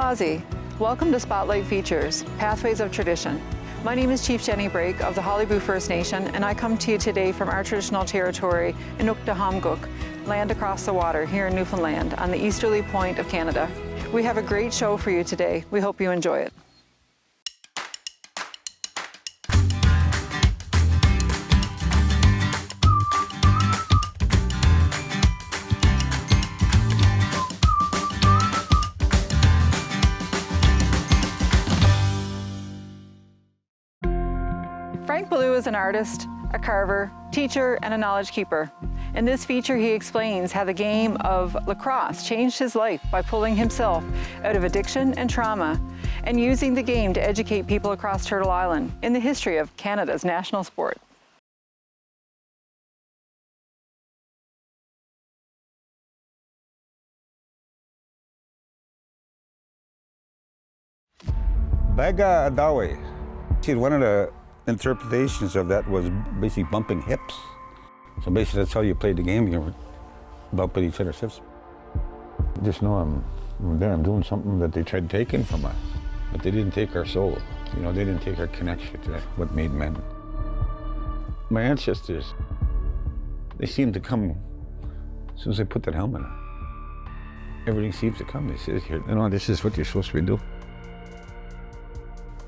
Ozzy. Welcome to Spotlight Features, Pathways of Tradition. My name is Chief Jenny Brake of the Hollybu First Nation, and I come to you today from our traditional territory, Inuktahamguk, land across the water here in Newfoundland on the easterly point of Canada. We have a great show for you today. We hope you enjoy it. Frank Ballou is an artist, a carver, teacher, and a knowledge keeper. In this feature, he explains how the game of lacrosse changed his life by pulling himself out of addiction and trauma and using the game to educate people across Turtle Island in the history of Canada's national sport. Baga Adawe. See, one of the interpretations of that was basically bumping hips. So basically that's how you played the game, you were bumping each other's hips. Just know I'm there, I'm doing something that they tried taking from us. But they didn't take our soul. You know, they didn't take our connection to what made men. My ancestors, they seemed to come as soon as I put that helmet on. Everything seems to come. They say, here, you know, this is what you're supposed to do.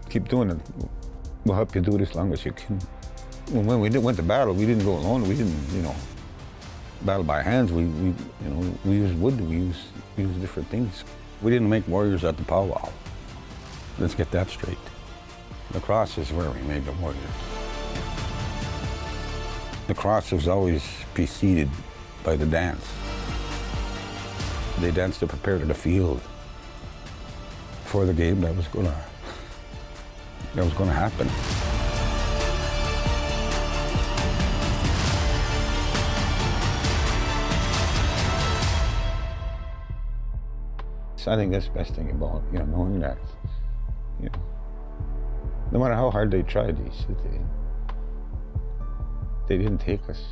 Keep doing it. We'll help you do it as long as you can. When we went to battle, we didn't go alone. We didn't, you know, battle by hands. We used wood. We used different things. We didn't make warriors at the powwow. Let's get that straight. The cross is where we made the warriors. The cross was always preceded by the dance. They danced to prepare to the field for the game that was gonna happen. I think that's the best thing about, you know, knowing that, you know, no matter how hard they tried, they didn't take us.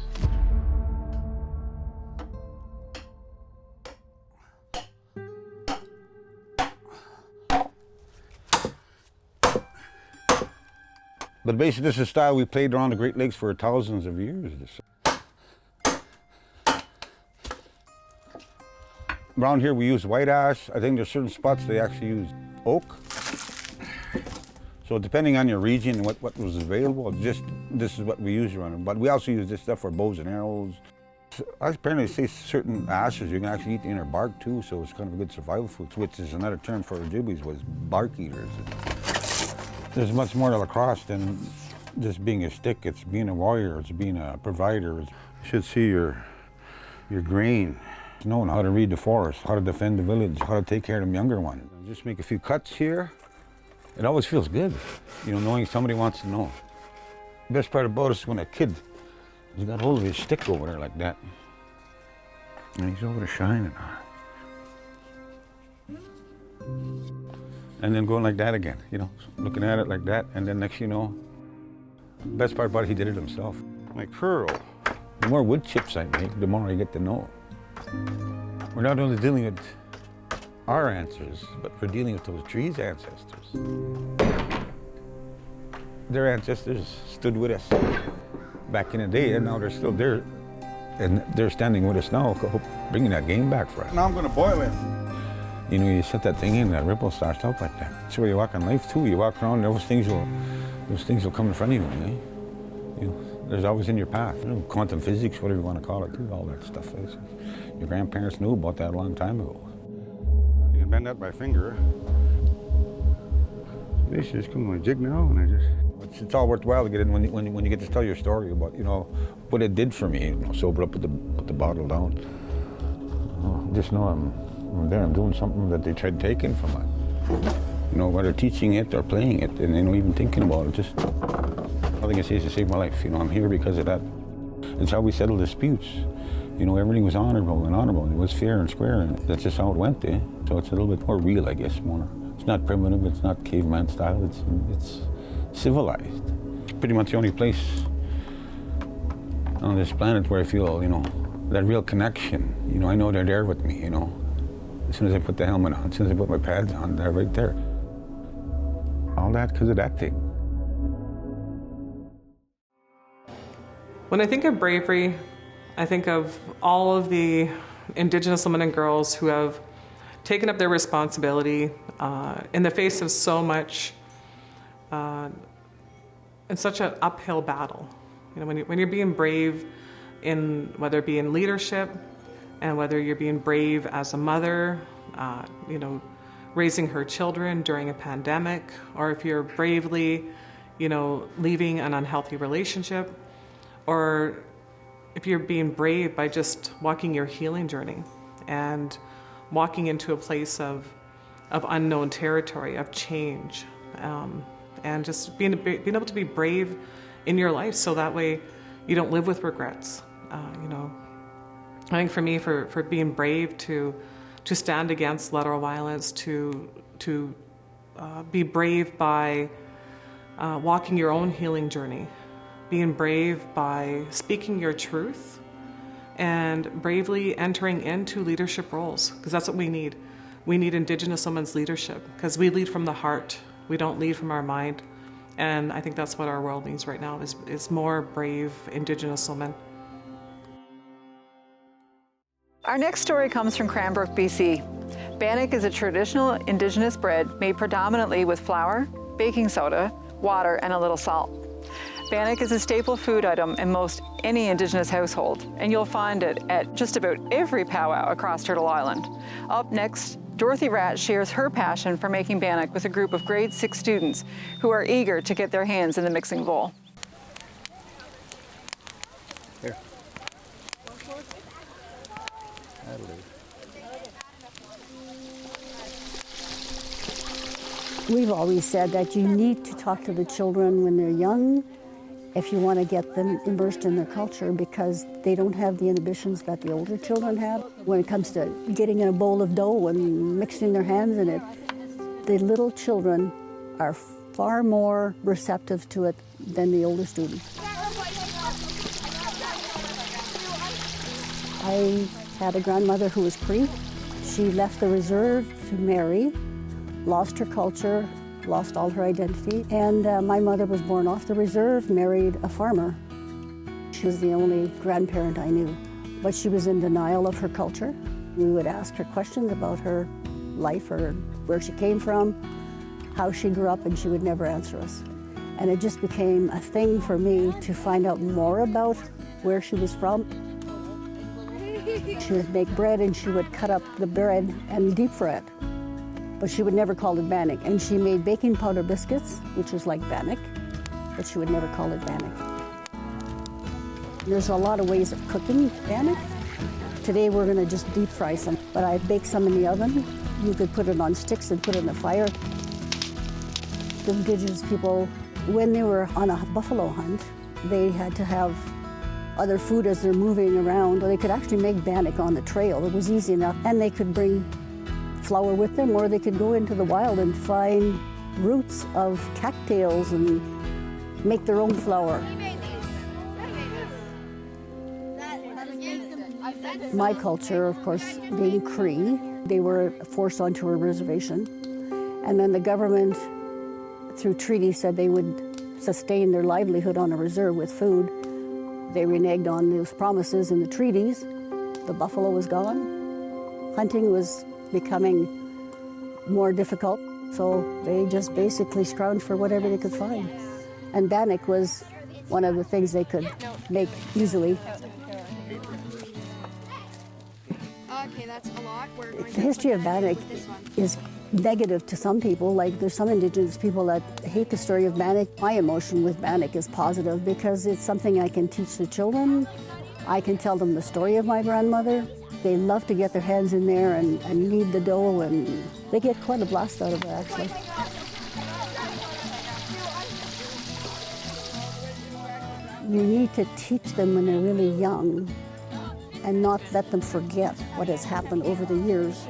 But basically, this is a style we played around the Great Lakes for thousands of years. Around here, we use white ash. I think there's certain spots they actually use oak. So depending on your region and what was available, this is what we use around it. But we also use this stuff for bows and arrows. I apparently say certain ashes, you can actually eat the inner bark too, so it's kind of a good survival food, which is another term for Ojibwe's was bark eaters. There's much more to lacrosse than just being a stick. It's being a warrior, it's being a provider. You should see your grain. Knowing how to read the forest, how to defend the village, how to take care of them younger ones. Just make a few cuts here. It always feels good, you know, knowing somebody wants to know. The best part about it is when a kid, he got hold of his stick over there like that. And he's over there shining on it. And then going like that again, you know, looking at it like that, and then next you know, the best part about it, he did it himself. Like curl. The more wood chips I make, the more I get to know. We're not only dealing with our ancestors, but we're dealing with those trees' ancestors. Their ancestors stood with us back in the day, and now they're still there. And they're standing with us now, bringing that game back for us. Now I'm gonna boil it. You know, you set that thing in, that ripple starts out like that. That's where you walk in life too. You walk around, those things will come in front of you, eh? You know, there's always in your path. You know, quantum physics, whatever you want to call it, too, all that stuff. Your grandparents knew about that a long time ago. You can bend that by finger. This just come on a jig now, and it's all worthwhile to get in when you get to tell your story about, you know, what it did for me. You know, sober up, put the bottle down. Oh, just know I'm there. I'm doing something that they tried taking from us. You know, whether teaching it or playing it, and even thinking about it. Just nothing I say is to save my life. You know, I'm here because of that. It's how we settle disputes. You know, everything was honorable and honorable. It was fair and square, and that's just how it went, eh? So it's a little bit more real, I guess, more. It's not primitive, it's not caveman style, it's civilized. It's pretty much the only place on this planet where I feel, you know, that real connection. You know, I know they're there with me, you know. As soon as I put the helmet on, as soon as I put my pads on, they're right there. All that because of that thing. When I think of bravery, I think of all of the Indigenous women and girls who have taken up their responsibility in the face of so much, in such an uphill battle. You know, when you're being brave in, whether it be in leadership, and whether you're being brave as a mother, you know, raising her children during a pandemic, or if you're bravely, you know, leaving an unhealthy relationship, or if you're being brave by just walking your healing journey and walking into a place of unknown territory, of change, and just being able to be brave in your life, so that way you don't live with regrets. You know, I think for me, for being brave to stand against lateral violence, to be brave by walking your own healing journey, being brave by speaking your truth, and bravely entering into leadership roles, because that's what we need. We need Indigenous women's leadership, because we lead from the heart. We don't lead from our mind. And I think that's what our world needs right now, is more brave Indigenous women. Our next story comes from Cranbrook, BC. Bannock is a traditional Indigenous bread made predominantly with flour, baking soda, water, and a little salt. Bannock is a staple food item in most any Indigenous household, and you'll find it at just about every powwow across Turtle Island. Up next, Dorothy Ratt shares her passion for making bannock with a group of grade 6 students who are eager to get their hands in the mixing bowl. Here. We've always said that you need to talk to the children when they're young if you want to get them immersed in their culture, because they don't have the inhibitions that the older children have. When it comes to getting in a bowl of dough and mixing their hands in it, the little children are far more receptive to it than the older students. I had a grandmother who was Cree. She left the reserve to marry, lost her culture, lost all her identity, and my mother was born off the reserve, married a farmer. She was the only grandparent I knew, but she was in denial of her culture. We would ask her questions about her life, or where she came from, how she grew up, and she would never answer us. And it just became a thing for me to find out more about where she was from. She would make bread, and she would cut up the bread and deep fry it. But she would never call it bannock. And she made baking powder biscuits, which is like bannock, but she would never call it bannock. There's a lot of ways of cooking bannock. Today we're going to just deep fry some, but I baked some in the oven. You could put it on sticks and put it in the fire. The Indigenous people, when they were on a buffalo hunt, they had to have other food as they're moving around. They could actually make bannock on the trail. It was easy enough, and they could bring flour with them, or they could go into the wild and find roots of cattails and make their own flour. My culture, of course, being Cree, they were forced onto a reservation, and then the government, through treaty, said they would sustain their livelihood on a reserve with food. They reneged on those promises in the treaties. The buffalo was gone. Hunting was becoming more difficult, so they just basically scrounged for whatever they could find. And bannock was one of the things they could make easily. Okay, that's a lot. The history of bannock is negative to some people. Like, there's some Indigenous people that hate the story of bannock. My emotion with bannock is positive, because it's something I can teach the children. I can tell them the story of my grandmother. They love to get their hands in there and knead the dough, and they get quite a blast out of it, actually. You need to teach them when they're really young and not let them forget what has happened over the years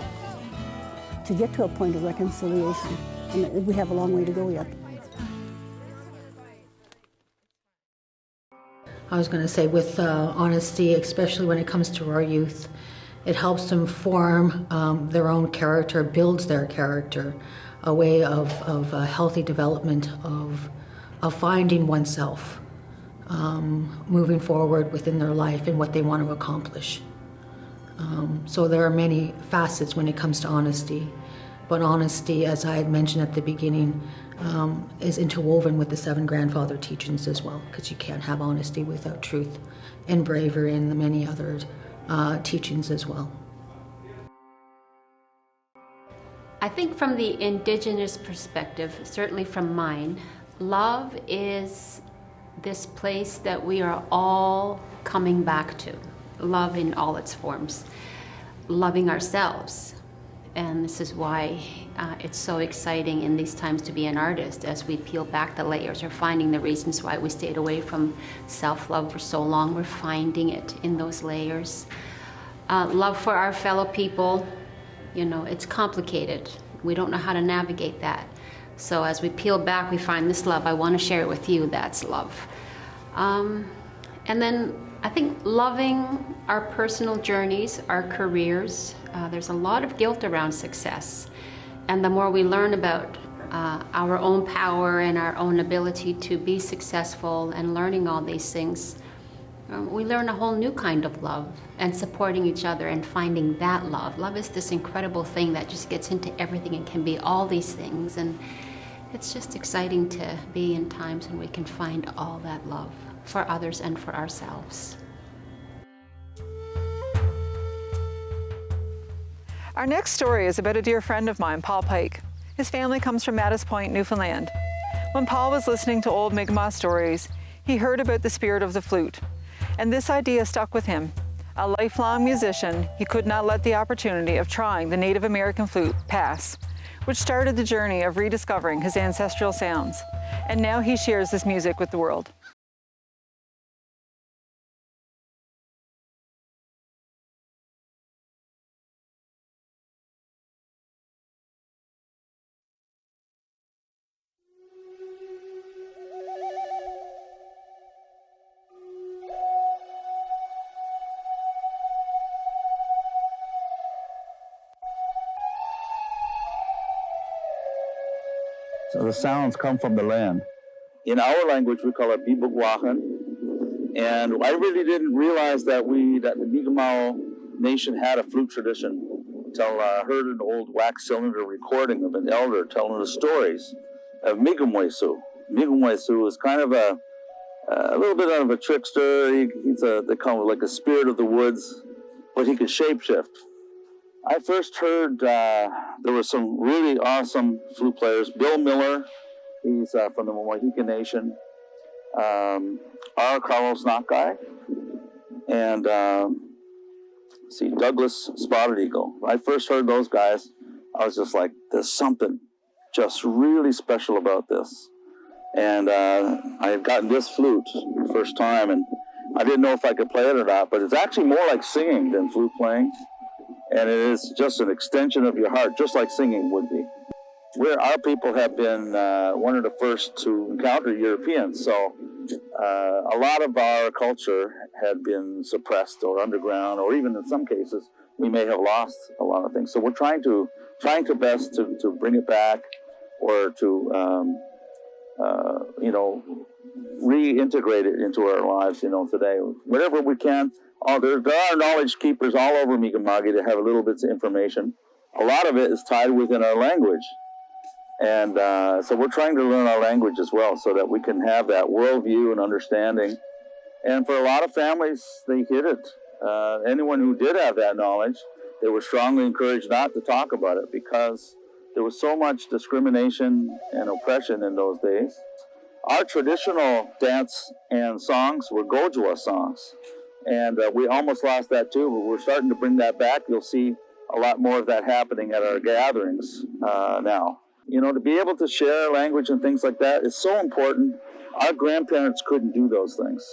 to get to a point of reconciliation. And we have a long way to go yet. I was going to say, with honesty, especially when it comes to our youth, It helps them form their own character, builds their character, a way of a healthy development of finding oneself, moving forward within their life and what they want to accomplish. So there are many facets when it comes to honesty, but honesty, as I had mentioned at the beginning, is interwoven with the 7 grandfather teachings as well, because you can't have honesty without truth and bravery and the many other teachings as well. I think from the Indigenous perspective, certainly from mine, love is this place that we are all coming back to. Love in all its forms. Loving ourselves. And this is why it's so exciting in these times to be an artist, as we peel back the layers. We're finding the reasons why we stayed away from self-love for so long. We're finding it in those layers. Love for our fellow people, it's complicated. We don't know how to navigate that. So as we peel back, we find this love. I want to share it with you. That's love. And then I think loving our personal journeys, our careers. There's a lot of guilt around success. And the more we learn about our own power and our own ability to be successful and learning all these things, we learn a whole new kind of love and supporting each other and finding that love. Love is this incredible thing that just gets into everything and can be all these things. And it's just exciting to be in times when we can find all that love for others and for ourselves. Our next story is about a dear friend of mine, Paul Pike. His family comes from Mattis Point, Newfoundland. When Paul was listening to old Mi'kmaq stories, he heard about the spirit of the flute, and this idea stuck with him. A lifelong musician, he could not let the opportunity of trying the Native American flute pass, which started the journey of rediscovering his ancestral sounds. And now he shares this music with the world. So the sounds come from the land. In our language, we call it bibugwahan. And I really didn't realize that the Mi'kmaq Nation had a flute tradition until I heard an old wax cylinder recording of an elder telling the stories of Mi'kmaq. Mi'kmaq is kind of a little bit of a trickster. They call it like a spirit of the woods, but he could shapeshift. I first heard there were some really awesome flute players. Bill Miller, he's from the Mohican Nation. R. Carlos Nakai, and Douglas Spotted Eagle. When I first heard those guys, I was just like, there's something just really special about this. And I had gotten this flute the first time, and I didn't know if I could play it or not, but it's actually more like singing than flute playing. And it is just an extension of your heart, just like singing would be. Our people have been one of the first to encounter Europeans, so a lot of our culture had been suppressed or underground, or even in some cases, we may have lost a lot of things. So we're trying to best to bring it back, or to reintegrate it into our lives, today. Whatever we can. There are knowledge keepers all over Mi'kmaq that have little bits of information. A lot of it is tied within our language. And so we're trying to learn our language as well, so that we can have that worldview and understanding. And for a lot of families, they hid it. Anyone who did have that knowledge, they were strongly encouraged not to talk about it, because there was so much discrimination and oppression in those days. Our traditional dance and songs were Gojwa songs. And we almost lost that too, but we're starting to bring that back. You'll see a lot more of that happening at our gatherings now. To be able to share language and things like that is so important. Our grandparents couldn't do those things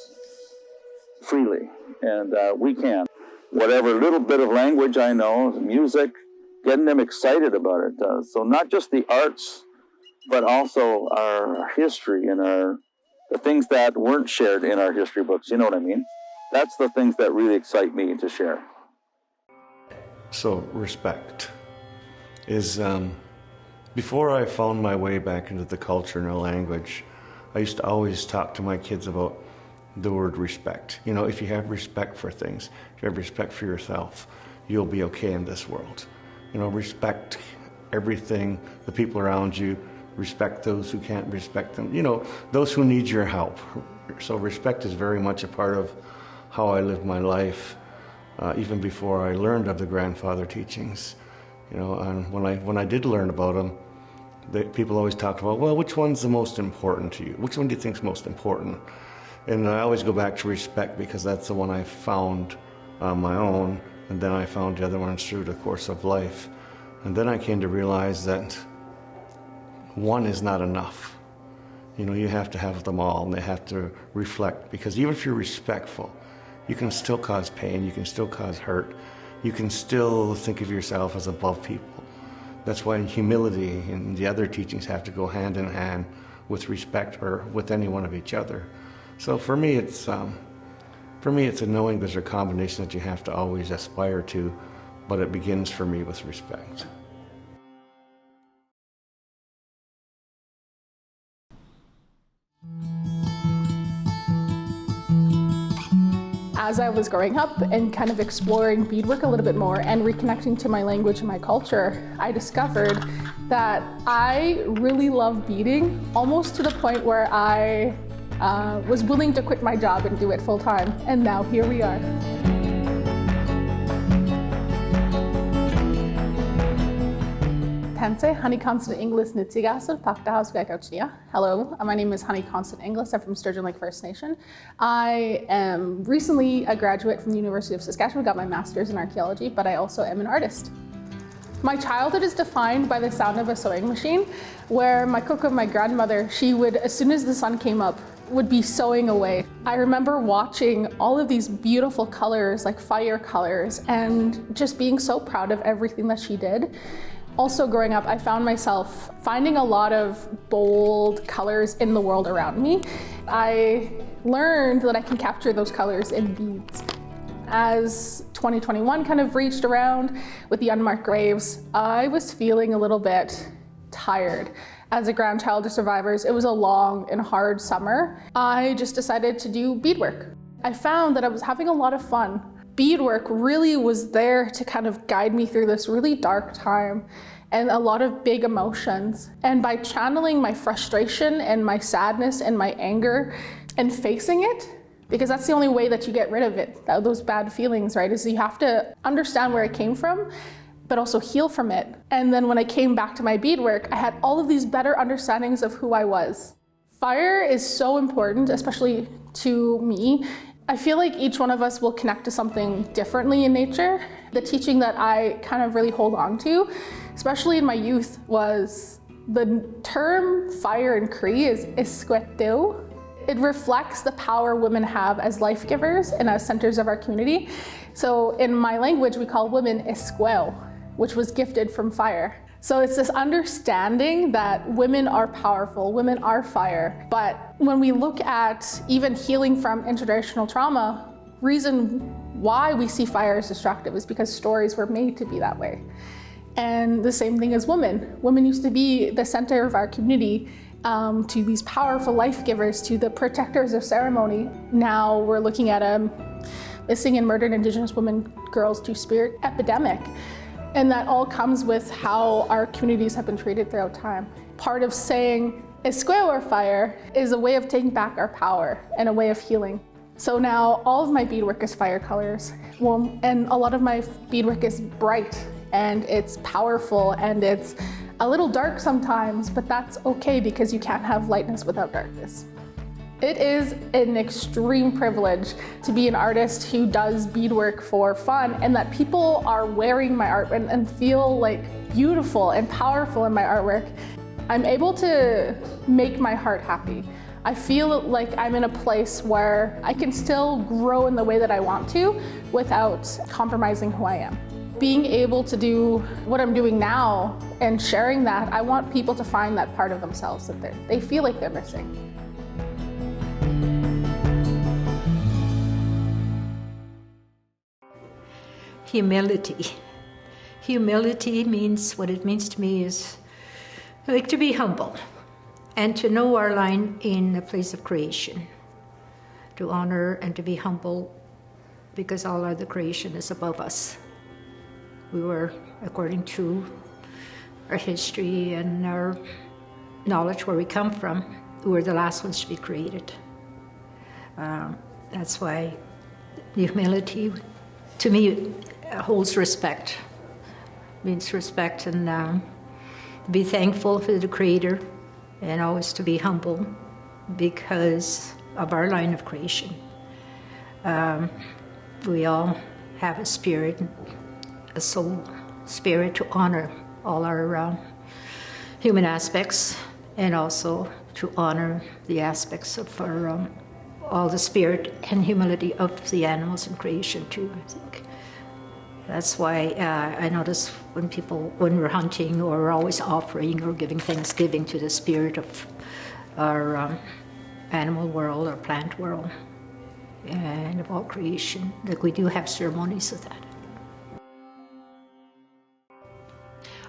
freely, and we can. Whatever little bit of language I know, music, getting them excited about it does. So not just the arts, but also our history and the things that weren't shared in our history books. You know what I mean? That's the things that really excite me to share. So respect is, before I found my way back into the culture and the language, I used to always talk to my kids about the word respect. You know, if you have respect for things, if you have respect for yourself, you'll be okay in this world. You know, respect everything, the people around you, respect those who can't respect them, you know, those who need your help. So respect is very much a part of how I live my life, even before I learned of the grandfather teachings. You know, and when I did learn about them, people always talked about, well, which one's the most important to you? Which one do you think's most important? And I always go back to respect because that's the one I found on my own, and then I found the other ones through the course of life. And then I came to realize that one is not enough. You know, you have to have them all, and they have to reflect, because even if you're respectful, you can still cause pain, you can still cause hurt, you can still think of yourself as above people. That's why humility and the other teachings have to go hand in hand with respect, or with any one of each other. So for me, it's a knowing there's a combination that you have to always aspire to, but it begins for me with respect. As I was growing up and kind of exploring beadwork a little bit more and reconnecting to my language and my culture, I discovered that I really love beading, almost to the point where I was willing to quit my job and do it full time. And now here we are. Honey Constant Inglis Nitigasel Pakta. Hello, my name is Honey Constant Inglis. I'm from Sturgeon Lake First Nation. I am recently a graduate from the University of Saskatchewan, got my master's in archaeology, but I also am an artist. My childhood is defined by the sound of a sewing machine, where my cook, my grandmother, she would, as soon as the sun came up, would be sewing away. I remember watching all of these beautiful colors, like fire colors, and just being so proud of everything that she did. Also growing up, I found myself finding a lot of bold colors in the world around me. I learned that I can capture those colors in beads. As 2021 kind of reached around with the unmarked graves, I was feeling a little bit tired. As a grandchild of survivors, it was a long and hard summer. I just decided to do beadwork. I found that I was having a lot of fun. Beadwork really was there to kind of guide me through this really dark time and a lot of big emotions. And by channeling my frustration and my sadness and my anger and facing it, because that's the only way that you get rid of it, those bad feelings, right? Is you have to understand where it came from, but also heal from it. And then when I came back to my beadwork, I had all of these better understandings of who I was. Fire is so important, especially to me. I feel like each one of us will connect to something differently in nature. The teaching that I kind of really hold on to, especially in my youth, was the term fire in Cree is iskweteu. It reflects the power women have as life givers and as centers of our community. So in my language, we call women iskwel, which was gifted from fire. So it's this understanding that women are powerful, women are fire. But when we look at even healing from intergenerational trauma, reason why we see fire as destructive is because stories were made to be that way. And the same thing as women. Women used to be the center of our community, to these powerful life givers, to the protectors of ceremony. Now we're looking at a missing and murdered Indigenous women, girls, two-spirit epidemic. And that all comes with how our communities have been treated throughout time. Part of saying Esqueo or fire is a way of taking back our power and a way of healing. So now all of my beadwork is fire colors. Well, and a lot of my beadwork is bright and it's powerful and it's a little dark sometimes, but that's okay because you can't have lightness without darkness. It is an extreme privilege to be an artist who does beadwork for fun and that people are wearing my art and feel like beautiful and powerful in my artwork. I'm able to make my heart happy. I feel like I'm in a place where I can still grow in the way that I want to without compromising who I am. Being able to do what I'm doing now and sharing that, I want people to find that part of themselves that they feel like they're missing. Humility. Humility means, what it means to me is like to be humble and to know our line in the place of creation, to honor and to be humble because all other creation is above us. We were, according to our history and our knowledge where we come from, we were the last ones to be created. That's why the humility, to me, holds respect. Means respect and be thankful for the Creator and always to be humble because of our line of creation. We all have a spirit, a soul, spirit to honor all our human aspects and also to honor the aspects of our, all the spirit and humility of the animals in creation too, I think. That's why I notice when we're hunting or we're always offering or giving thanksgiving to the spirit of our animal world or plant world and of all creation, that we do have ceremonies of that.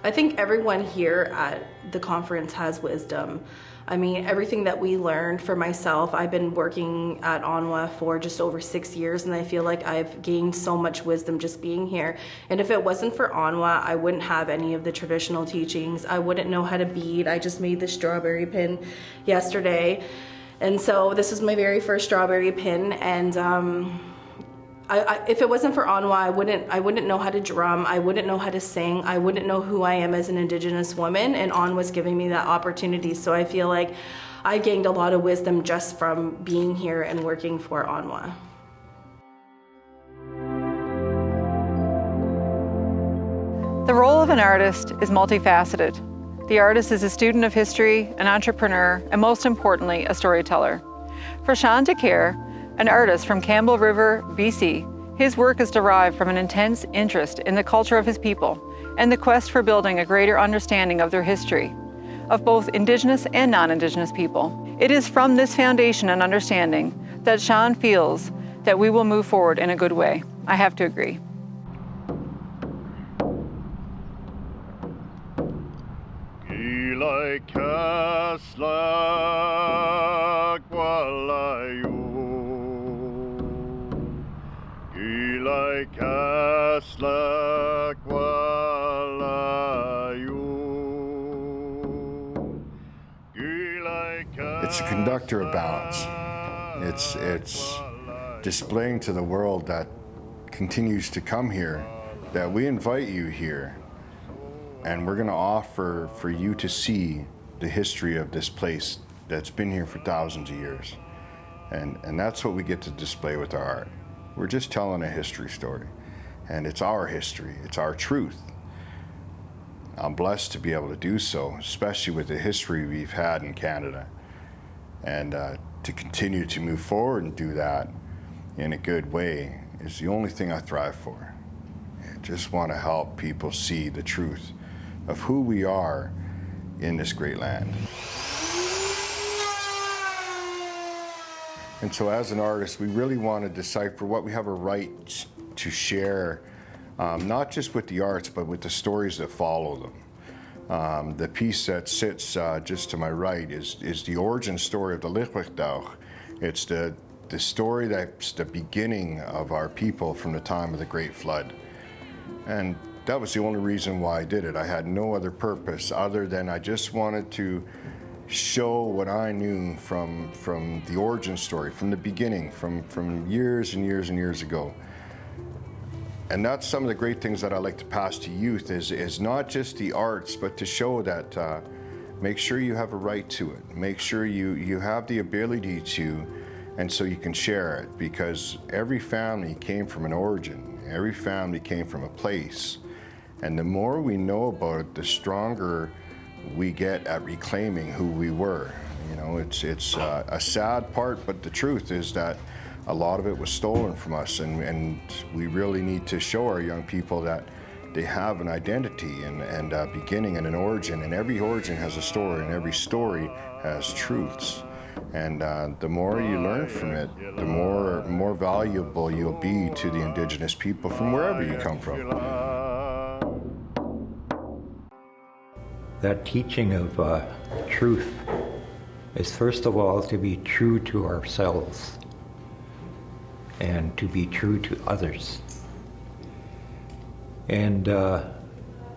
I think everyone here at the conference has wisdom. I mean, everything that we learned. For myself, I've been working at ONWA for just over 6 years, and I feel like I've gained so much wisdom just being here. And if it wasn't for ONWA, I wouldn't have any of the traditional teachings. I wouldn't know how to bead. I just made the strawberry pin yesterday. And so this is my very first strawberry pin, and if it wasn't for ONWA, I wouldn't know how to drum, I wouldn't know how to sing, I wouldn't know who I am as an Indigenous woman, and ONWA's giving me that opportunity. So I feel like I gained a lot of wisdom just from being here and working for ONWA. The role of an artist is multifaceted. The artist is a student of history, an entrepreneur, and most importantly, a storyteller. For Sean DeCare, an artist from Campbell River, BC, his work is derived from an intense interest in the culture of his people and the quest for building a greater understanding of their history, of both Indigenous and non-Indigenous people. It is from this foundation and understanding that Sean feels that we will move forward in a good way. I have to agree. It's a conductor of balance. It's displaying to the world that continues to come here, that we invite you here, and we're going to offer for you to see the history of this place that's been here for thousands of years. And that's what we get to display with our art. We're just telling a history story, and it's our history, it's our truth. I'm blessed to be able to do so, especially with the history we've had in Canada. And to continue to move forward and do that in a good way is the only thing I thrive for. I just want to help people see the truth of who we are in this great land. And so as an artist, we really want to decipher what we have a right to share, not just with the arts, but with the stories that follow them. The piece that sits just to my right is the origin story of the Lichwichtuig. It's the story that's the beginning of our people from the time of the Great Flood. And that was the only reason why I did it. I had no other purpose other than I just wanted to show what I knew from the origin story, from the beginning, from years and years and years ago. And that's some of the great things that I like to pass to youth is not just the arts, but to show that make sure you have a right to it. Make sure you have the ability to, and so you can share it, because every family came from an origin. Every family came from a place. And the more we know about it, the stronger we get at reclaiming who we were. You know, it's a sad part, but the truth is that a lot of it was stolen from us, and we really need to show our young people that they have an identity and a beginning and an origin, and every origin has a story, and every story has truths. And the more you learn from it, the more valuable you'll be to the Indigenous people from wherever you come from. that teaching of truth is first of all to be true to ourselves and to be true to others. And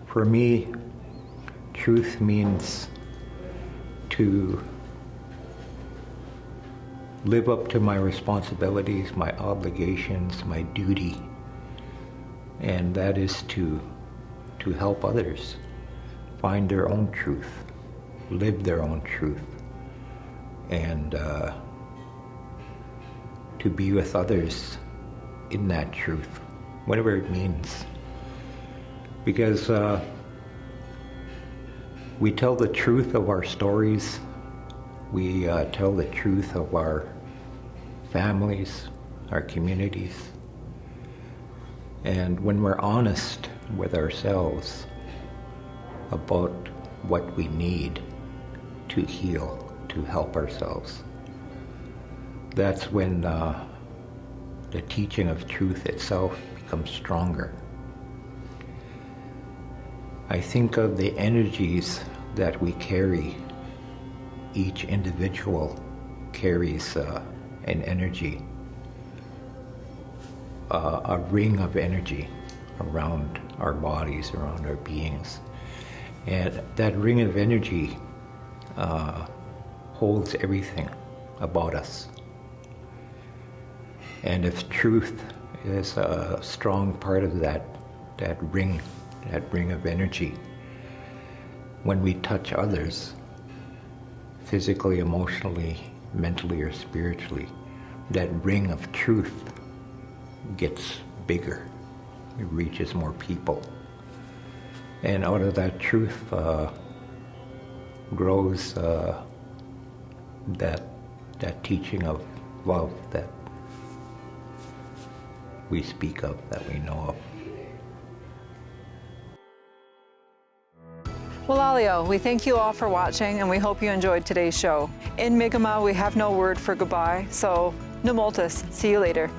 for me, truth means to live up to my responsibilities, my obligations, my duty, and that is to help others find their own truth, live their own truth, and to be with others in that truth, whatever it means. Because we tell the truth of our stories, we tell the truth of our families, our communities, and when we're honest with ourselves about what we need to heal, to help ourselves, that's when the teaching of truth itself becomes stronger. I think of the energies that we carry. Each individual carries an energy, a ring of energy around our bodies, around our beings. And that ring of energy holds everything about us. And if truth is a strong part of that ring of energy, when we touch others, physically, emotionally, mentally, or spiritually, that ring of truth gets bigger. It reaches more people. And out of that truth grows that teaching of love that we speak of, that we know of. Well, Alio, we thank you all for watching and we hope you enjoyed today's show. In Mi'kmaq, we have no word for goodbye, so Numultus. See you later.